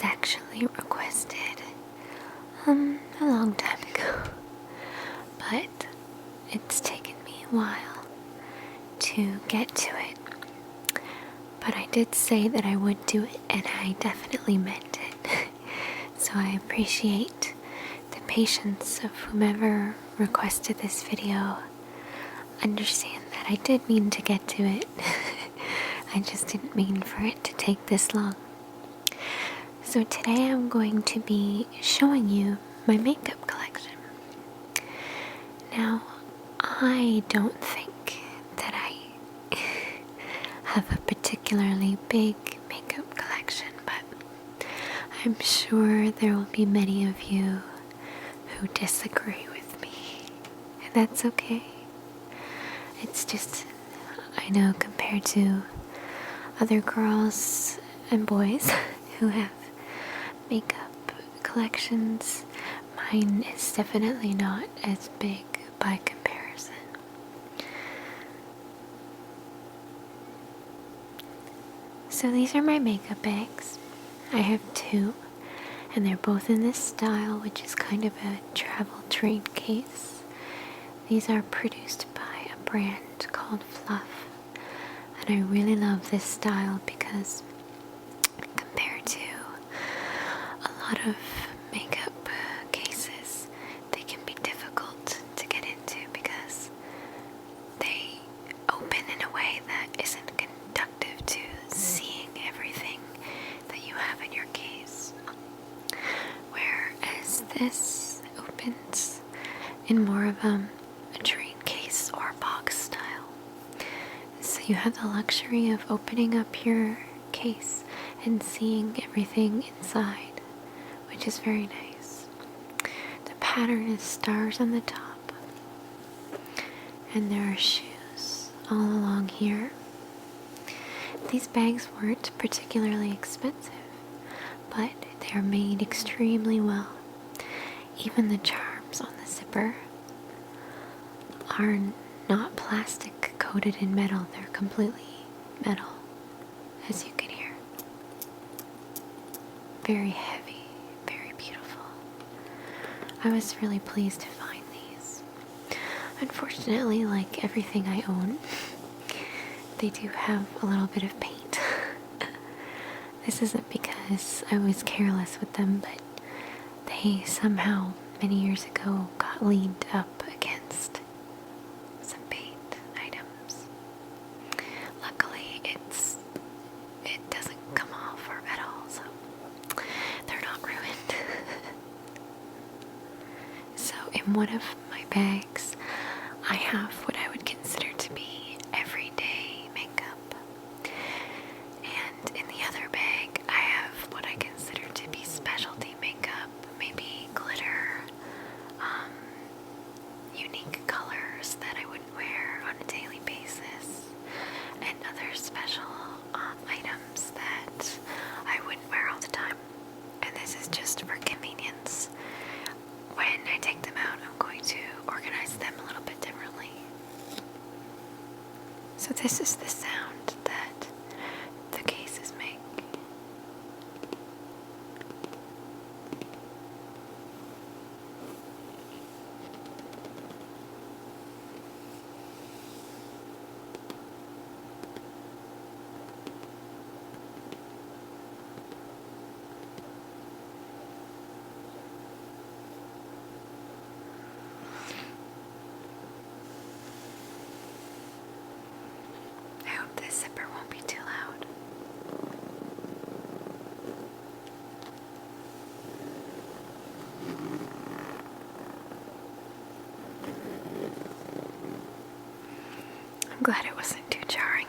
was actually requested a long time ago, but it's taken me a while to get to it. But I did say that I would do it, and I definitely meant it. So I appreciate the patience of whomever requested this video. Understand that I did mean to get to it. I just didn't mean for it to take this long. So today I'm going to be showing you my makeup collection. Now, I don't think that I have a particularly big makeup collection, but I'm sure there will be many of you who disagree with me, and that's okay. It's just, I know compared to other girls and boys who have makeup collections, mine is definitely not as big by comparison. So these are my makeup bags. I have two, and they're both in this style, which is kind of a travel train case. These are produced by a brand called Fluff, and I really love this style because compared to a lot of makeup cases, they can be difficult to get into because they open in a way that isn't conductive to seeing everything that you have in your case. Whereas this opens in more of a train case or box style. So you have the luxury of opening up your case and seeing everything inside, which is very nice. The pattern is stars on the top, and there are shoes all along here. These bags weren't particularly expensive, but they are made extremely well. Even the charms on the zipper are not plastic coated in metal, they're completely metal, as you can hear. Very heavy, very beautiful. I was really pleased to find these. Unfortunately, like everything I own, they do have a little bit of paint. This isn't because I was careless with them, but they somehow, many years ago, got leaned up against some paint items. Luckily, it doesn't come off or at all, so they're not ruined. So in one of my bags, I have what I would consider to be everyday makeup. And in the other bag, I have what I consider to be specialty makeup, maybe glitter, unique colors that I wouldn't wear on a daily basis, and other special items that I wouldn't wear all the time. And this is just for convenience. When I take them out, I'm going to organize them a little bit differently. So this is the sound that the cases make. I hope this zipper won't be too loud. I'm glad it wasn't too jarring.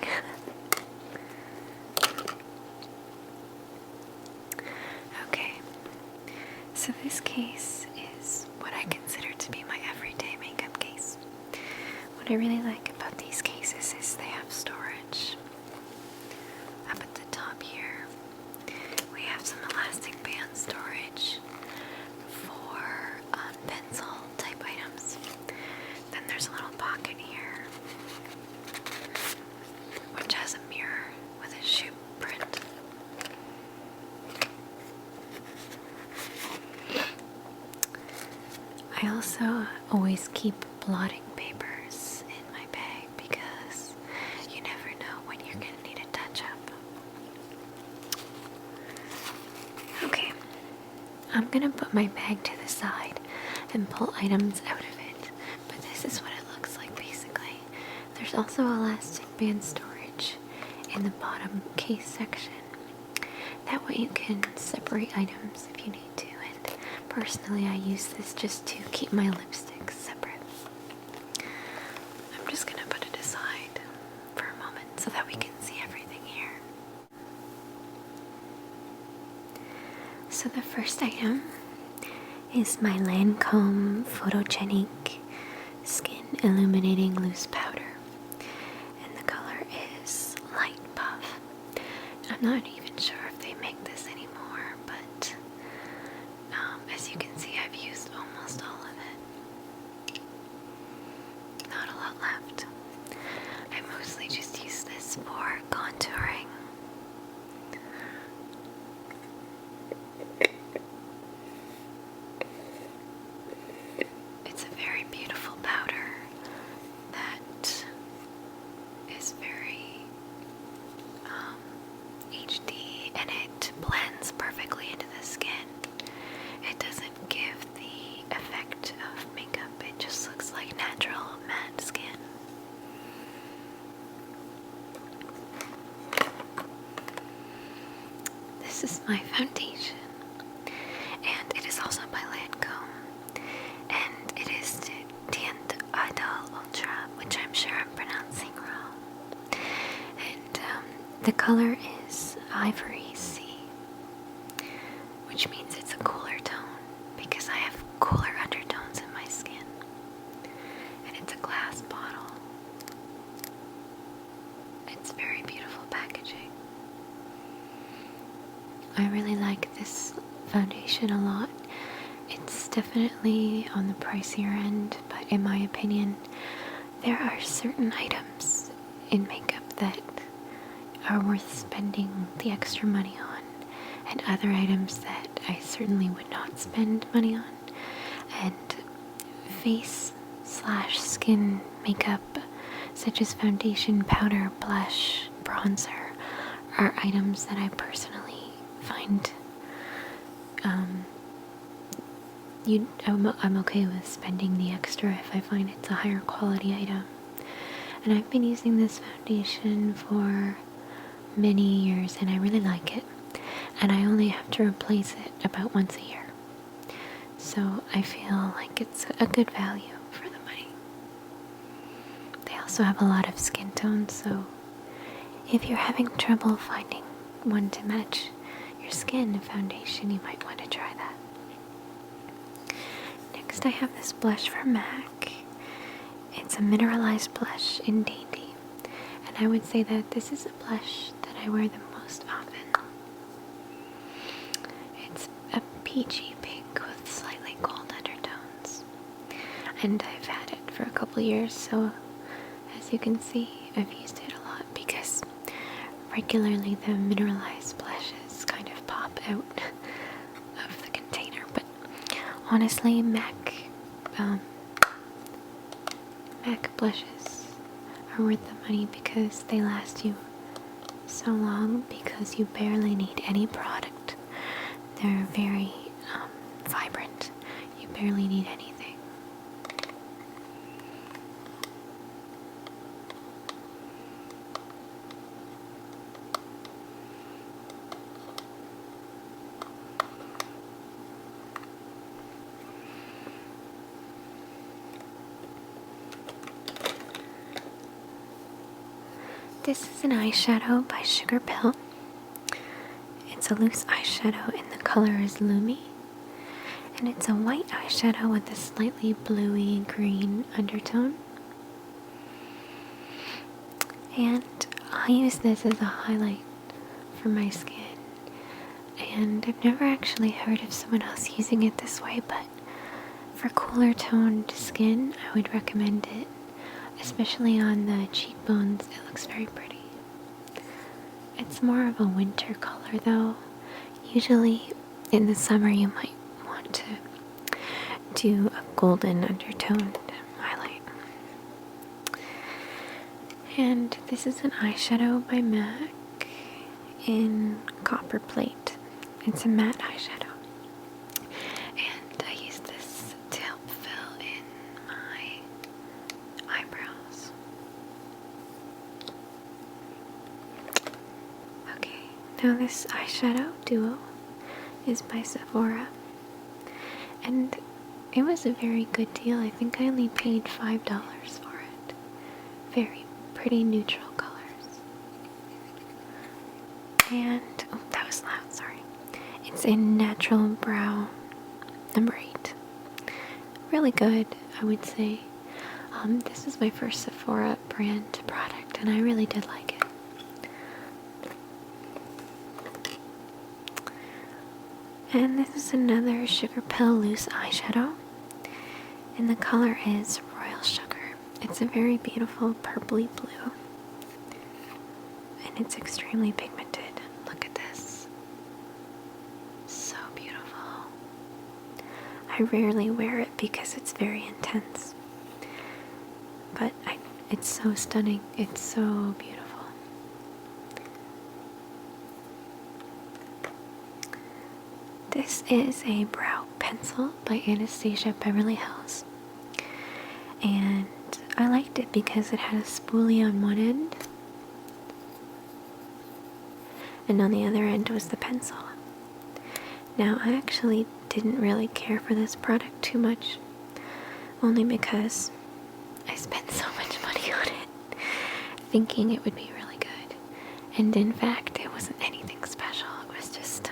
Okay, so this case is what I consider to be my everyday makeup case. What I really like about these cases is they have storage. Up at the top here, we have some elastic band storage for pencil type items. Then there's a little pocket here, which has a mirror with a shoe print. I also always keep blotting papers in my bag because you never know when you're going to need a touch up. Okay, I'm going to put my bag to the side and pull items out of it, but this is what it looks like basically. There's also elastic band storage in the bottom case section. That way you can separate items if you need to, and personally I use this just to keep my lipsticks separate. I'm just going to put it aside for a moment so that we can see everything here. So the first item is my Lancome Photogenic Skin Illuminating Loose Powder, and the color is Light Puff. I'm not even sure if they make this anymore, but as you can see, I've used almost all of it. Not a lot left. I mostly just use this for contouring. It's a very beautiful powder that is very HD, and it blends perfectly into the skin. It doesn't give the effect of makeup, it just looks like natural matte skin. This is my foundation, and it is also by Lancome, and it is Teint Idol Ultra, which I'm sure I'm pronouncing wrong. And the color is Ivory Sea, which means it's a cooler tone because I have cooler undertones in my skin. And it's a glass bottle. It's very beautiful packaging. I really like this foundation a lot. It's definitely on the pricier end, but in my opinion, there are certain items in makeup that are worth spending the extra money on, and other items that I certainly would not spend money on. And face/skin makeup such as foundation, powder, blush, bronzer are items that I personally find I'm okay with spending the extra if I find it's a higher quality item. And I've been using this foundation for many years and I really like it, and I only have to replace it about once a year, so I feel like it's a good value for the money. They also have a lot of skin tones, so if you're having trouble finding one to match your skin foundation, you might want to try that. Next I have this blush from MAC. It's a mineralized blush in Dainty, and I would say that this is a blush that I wear the most often. It's a peachy pink with slightly gold undertones, and I've had it for a couple years, so as you can see, I've used it a lot because regularly the mineralized blushes kind of pop out of the container. But honestly, MAC blushes are worth the money because they last you so long, because you barely need any product. They're very vibrant. You barely need anything. This is an eyeshadow by Sugar Pill. It's a loose eyeshadow and the color is Lumi. And it's a white eyeshadow with a slightly bluey green undertone. And I use this as a highlight for my skin. And I've never actually heard of someone else using it this way, but for cooler toned skin, I would recommend it. Especially on the cheekbones, it looks very pretty. It's more of a winter color though. Usually in the summer you might want to do a golden undertoned highlight. And this is an eyeshadow by MAC in Copper Plate. It's a matte eyeshadow. And I use this to help fill in my eyebrows. Okay, now this eyeshadow duo is by Sephora. And it was a very good deal. I think I only paid $5 for it. Very pretty neutral colors. And, oh, that was loud, sorry. It's in Natural Brown number 8. Really good, I would say. This is my first Sephora brand product, and I really did like it. And this is another Sugar Pill Loose eyeshadow, and the color is Royal Sugar. It's a very beautiful purpley blue, and it's extremely pigmented. Look at this. So beautiful. I rarely wear it because it's very intense, but it's so stunning. It's so beautiful. This is a brow pencil by Anastasia Beverly Hills, and I liked it because it had a spoolie on one end, and on the other end was the pencil. Now, I actually didn't really care for this product too much, only because I spent so much money on it, thinking it would be really good, and in fact, it wasn't anything special. It was just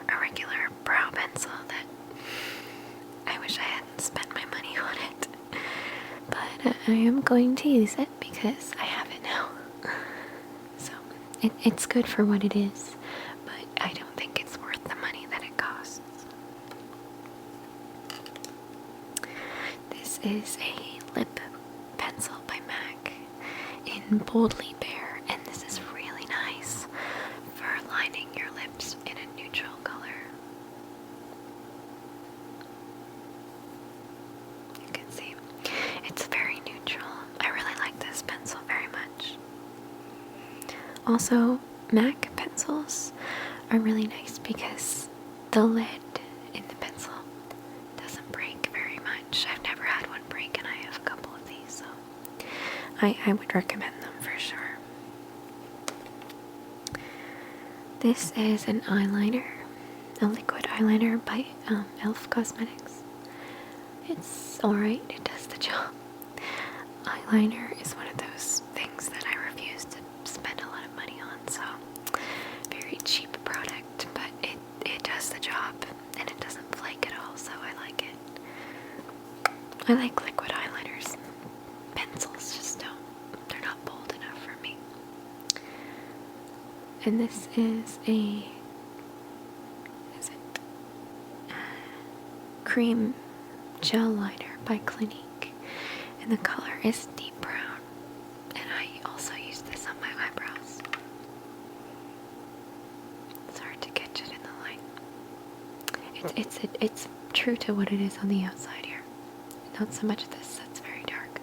a regular brow pencil that I wish I hadn't spent my money on it. But I am going to use it because I have it now. So it's good for what it is, but I don't think it's worth the money that it costs. This is a lip pencil by MAC in Boldly Bare, and this is really nice for lining your lips in a neutral color. You can see it's very neutral. I really like this pencil very much. Also, MAC pencils are really nice because the lead in the pencil doesn't break very much. I've never had one break, and I have a couple of these, so I would recommend them for sure. This is an eyeliner, a liquid eyeliner by e.l.f. Cosmetics. It's alright, it does the job. Eyeliner is one of those things that I refuse to spend a lot of money on, so very cheap product, but it does the job, and it doesn't flake at all, so I like it. I like liquid eyeliners. Pencils just they're not bold enough for me. And this is cream gel liner by Clinique, and the color is deep brown, and I also use this on my eyebrows. It's hard to catch it in the light. It's true to what it is on the outside here. Not so much this that's very dark.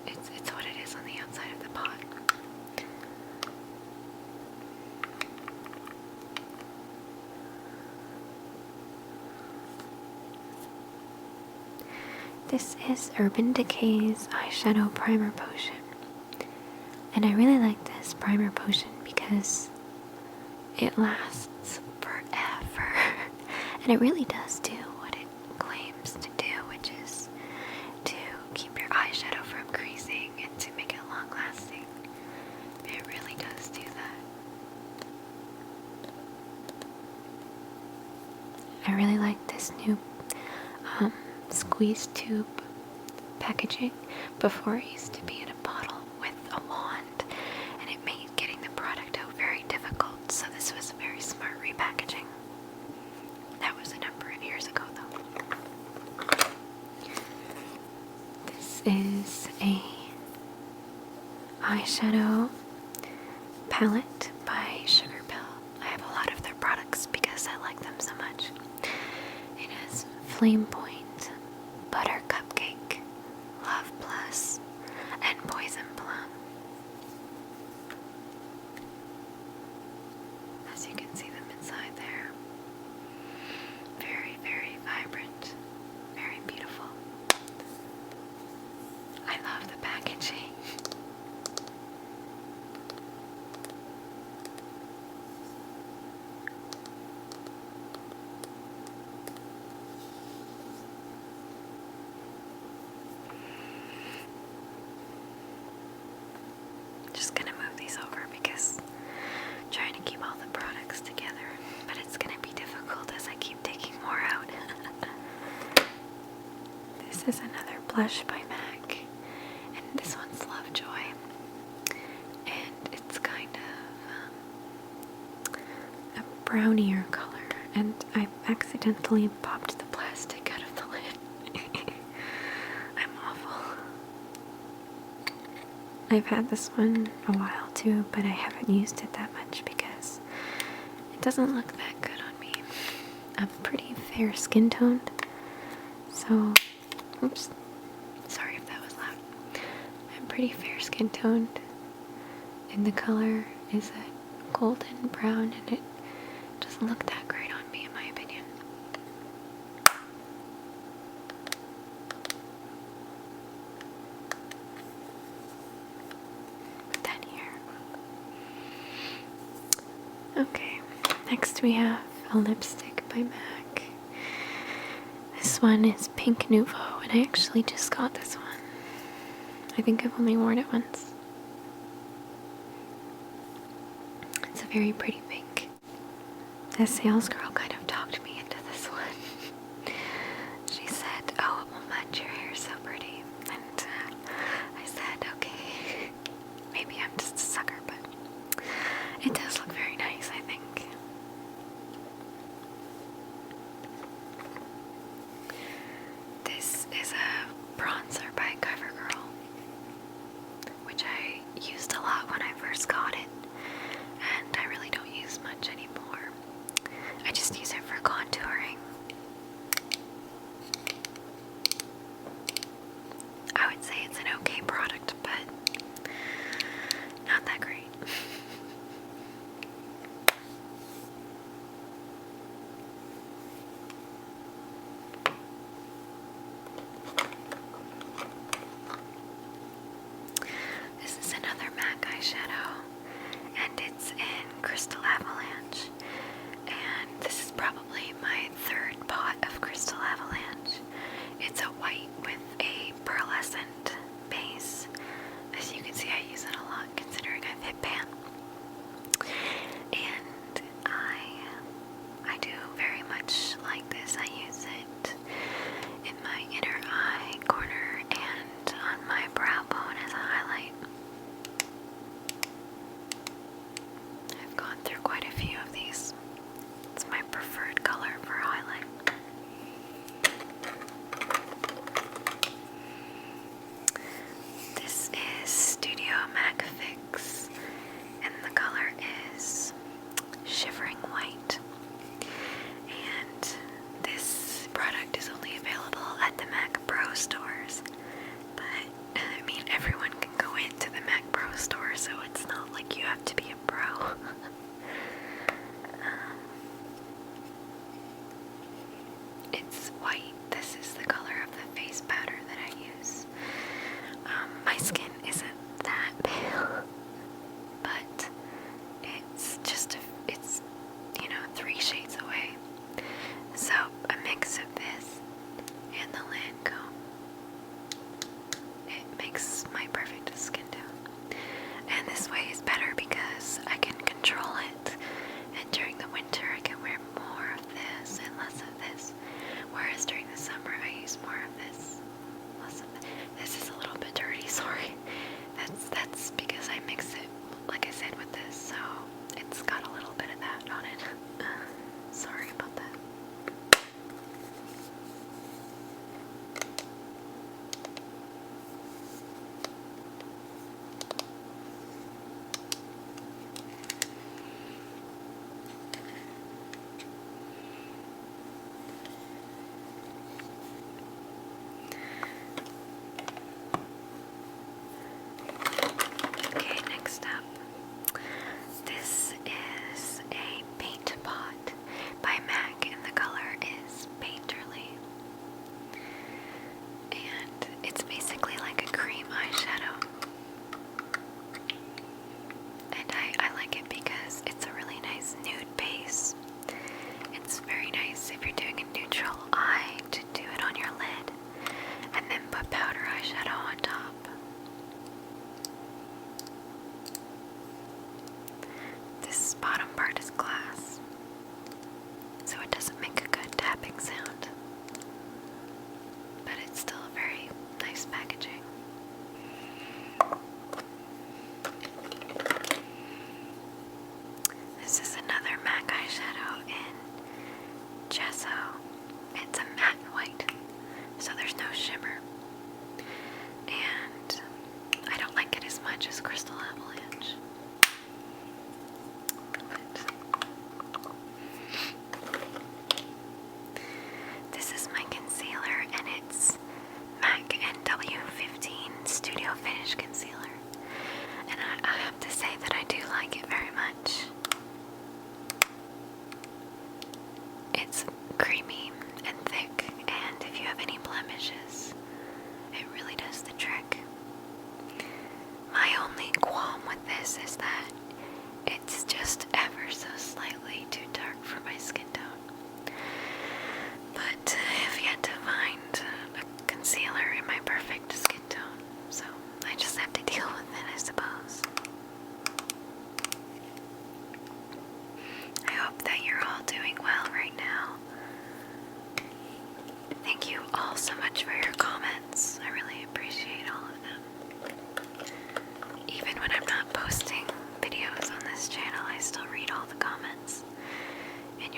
It's what it is on the outside of the pot. This is Urban Decay's eyeshadow primer potion, and I really like this primer potion because it lasts forever, and it really does do what it claims to do, which is to keep your eyeshadow from creasing and to make it long lasting. It really does do that. I really like this new squeeze tube packaging. Before, it used to be in a bottle with a wand, and it made getting the product out very difficult, so this was a very smart repackaging. That was a number of years ago, though. This is a eyeshadow palette by Sugar Pill. I have a lot of their products because I like them so much. It has Flame Point, this is another blush by MAC, and this one's Lovejoy, and it's kind of a brownier color, and I accidentally popped the plastic out of the lid. I'm awful. I've had this one a while too, but I haven't used it that much because it doesn't look that good on me. I'm pretty fair skin toned, so, oops, sorry if that was loud. I'm pretty fair skin toned, and the color is a golden brown, and it doesn't look that great on me in my opinion. Put that here. Okay, next we have a lipstick by MAC. This one is Pink Nouveau, and I actually just got this one. I think I've only worn it once. It's a very pretty pink. The sales girl kind of talked me into this one. She said, "Oh, it will match your hair so pretty." And I said, okay, maybe I'm just a sucker, but it does look very nice, I think. This is a bronzer by CoverGirl, which I used a lot when I first got it, and I really don't use much anymore. I just use it for contouring. I would say it's an okay product, but not that great. This is another MAC eyeshadow, and it's in Crystal Avalanche, and this is probably my third pot of Crystal Avalanche. It's a white with a pearlescent base. As you can see, I use it a lot considering I've hit pan. And I do very much like this. I use it in my inner eye corner and on my brow bone as a highlight. I've gone through quite a few of these. It's my preferred color for highlight. This is Studio MAC Fix, and the color is Shivering White. And this product is only available at the MAC Pro stores. But, I mean, everyone can go into the MAC Pro store, so it's not like you have to be a pro. It's white. This is the color of the face powder that I use. My skin isn't that pale, but it's just, it's, 3 shades away. So a mix of this and the Lancome, it makes my perfect skin tone. And this way is better because I can control it, and during the winter I can wear more of this and less of this, whereas during the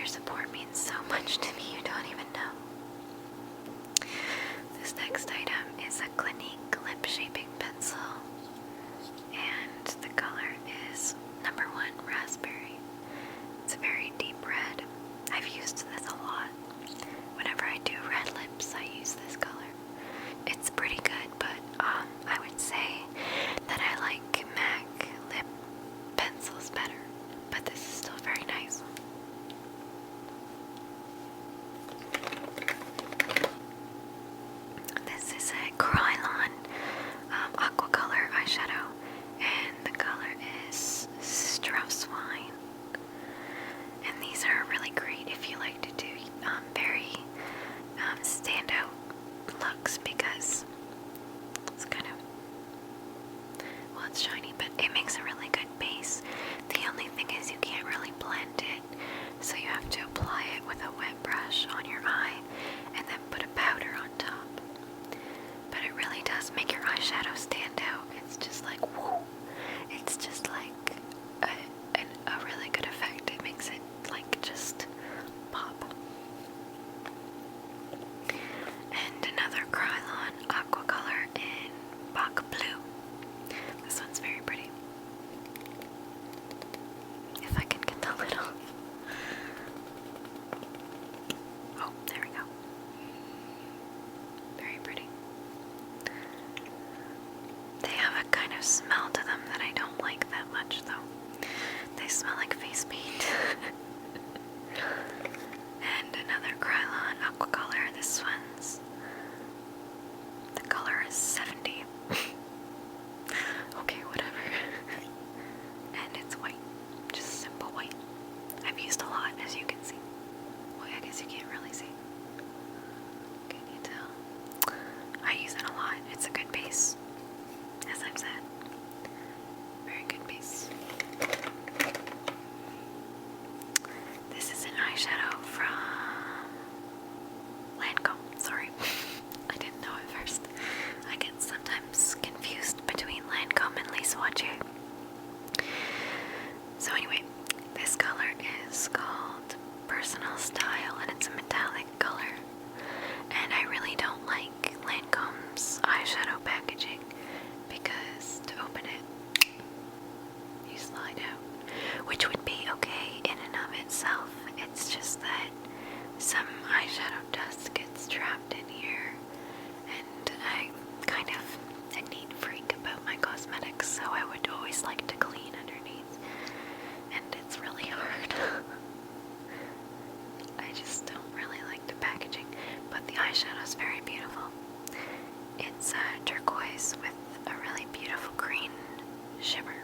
your support means so much to me, you don't even know. This next item is a Clinique lip shaping pencil, and the color is number 1 raspberry. It's a very deep red. I've used this a lot. Whenever I do red lips, I use this color. It's pretty good, but I would say that I like MAC lip pencils better, but this is still very nice. This is a Krylon aqua color eyeshadow, and the color is Strauss Wine. And these are really great if you like to do very standout looks, because it's kind of, well, it's shiny, but it makes a really good base. The only thing is you can't really blend it, so you have to apply it with a wet brush on your eye and then put a powder on top. But it really does make your eyeshadow stand out. It's just like, whoa. It's just like a really good effect. It makes it like just pop. And another Krylon aqua color in Bach Blue. This one's very pretty. If I can get the lid off. Oh, there we go. Very pretty. They have a kind of smell to them that I don't like that much, though. They smell like face paint. And another Krylon aqua color. This one's, the color is 70. Okay, whatever. And it's white. Just simple white. I've used a lot, as you can see. Well, I guess you can't really see. Can you tell? I use it a lot. It's a good base, as I've said. Very good base. This is an eyeshadow from Lancome. Sorry, I didn't know at first. I get sometimes confused between Lancome and Lise Watier. So anyway, this color is called Personal Style, and it's a metallic color. And I really don't like Lancome's eyeshadow packaging, because to open it, you slide out, which would be okay in and of itself. It's just that some eyeshadow dust gets trapped in here, and I'm kind of a neat freak about my cosmetics, so I would always like to clean underneath, and it's really hard. I just don't really like the packaging, but the eyeshadow is very beautiful. It's turquoise with a really beautiful green shimmer.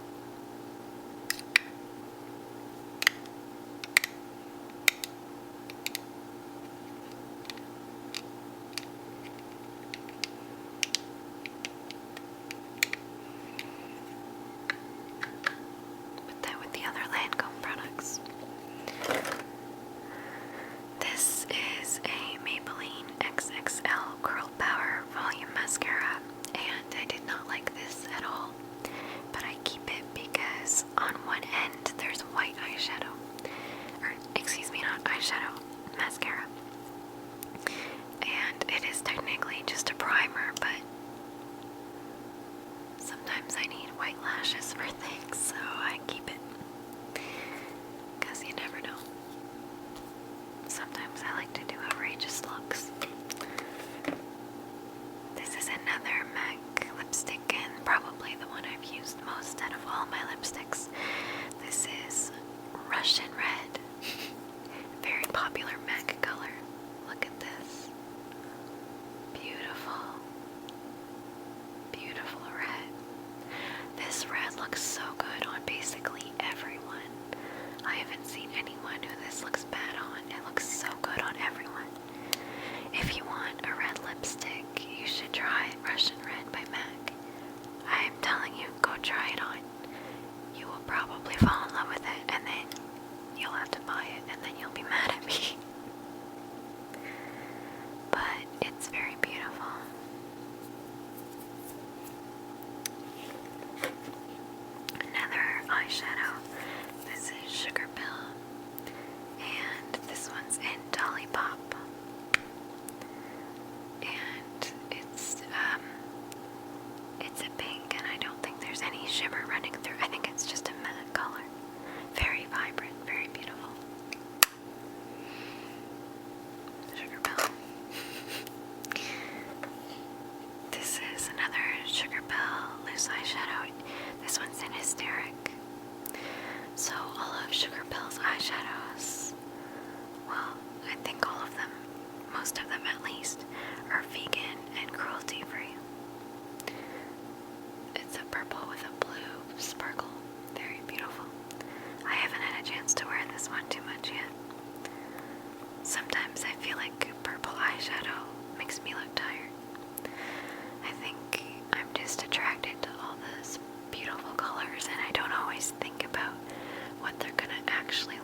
Put that with the other Lancome products. This is a Maybelline XXL Curl Power Volume Mascara, and I did not like this at all, but I keep it because on one end there's white eyeshadow, or excuse me, not eyeshadow, mascara, and it is technically just a primer, but sometimes I need white lashes for things, so I keep it, because you never know. Sometimes I like to do outrageous looks. This is another MAC lipstick, and probably the one I've used most out of all my lipsticks. This is Russian Red. Very popular MAC color. Look at this. Beautiful. Beautiful red. This red looks so good on basically everyone. I haven't seen anyone who this looks bad on. It looks so good on everyone. If most of them at least, are vegan and cruelty free. It's a purple with a blue sparkle. Very beautiful. I haven't had a chance to wear this one too much yet. Sometimes I feel like purple eyeshadow makes me look tired. I think I'm just attracted to all those beautiful colors, and I don't always think about what they're gonna actually